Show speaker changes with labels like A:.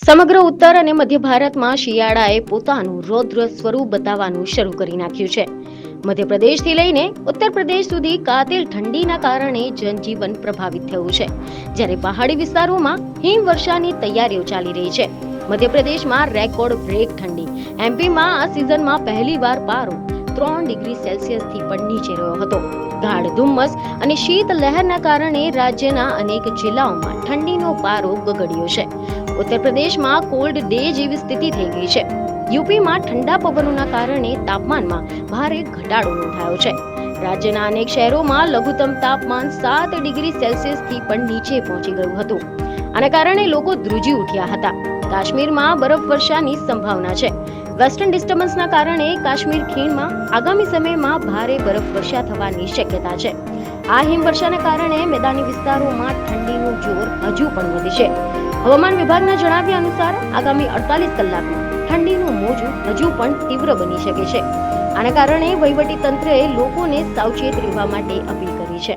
A: સમગ્ર ઉત્તર અને મધ્ય ભારતમાં શિયાળાએ પોતાનું રૌદ્ર સ્વરૂપ બતાવવાનું શરૂ કરી નાખ્યું છે. મધ્યપ્રદેશથી લઈને ઉત્તર પ્રદેશ સુધી કાતિલ ઠંડીના કારણે જનજીવન પ્રભાવિત થયું છે, જ્યારે પહાડી વિસ્તારોમાં હિમવર્ષાની તૈયારીઓ ચાલી રહી છે. મધ્યપ્રદેશમાં રેકોર્ડ બ્રેક ઠંડી. એમપીમાં આ સિઝનમાં પહેલીવાર પારો 3 ડિગ્રી સેલ્સિયસથી પણ નીચે રહ્યો હતો. ગાઢ ધુમ્મસ અને શીત લહેરના કારણે રાજ્યના અનેક જિલ્લાઓમાં ઠંડીનો પારો ગગડ્યો છે. ઉત્તર પ્રદેશમાં કોલ્ડ ડે જેવી સ્થિતિ થઈ ગઈ છે. યુપીમાં ઠંડા પવનોના કારણે તાપમાનમાં ભારે ઘટાડો નોંધાયો છે. રાજ્યના અનેક શહેરોમાં લઘુત્તમ તાપમાન 7 ડિગ્રી સેલ્સિયસથી પણ નીચે પહોંચી ગયું હતું. આના કારણે લોકો ધ્રુજી ઉઠ્યા હતા. કાશ્મીરમાં બરફવર્ષાની સંભાવના છે. વેસ્ટર્ન ડિસ્ટર્બન્સના કારણે કાશ્મીર ખીણમાં આગામી સમયમાં ભારે બરફવર્ષા થવાની શક્યતા છે. આ હિમવર્ષાના કારણે મેદાની વિસ્તારોમાં ઠંડીનું જોર હજુ પણ વધશે. હવામાન વિભાગના જણાવ્યા અનુસાર આગામી 48 કલાકમાં ઠંડીનું મોજું હજુ પણ તીવ્ર બની શકે છે. આના કારણે વહીવટી તંત્રએ લોકોને સાવચેત રહેવા માટે અપીલ કરી છે.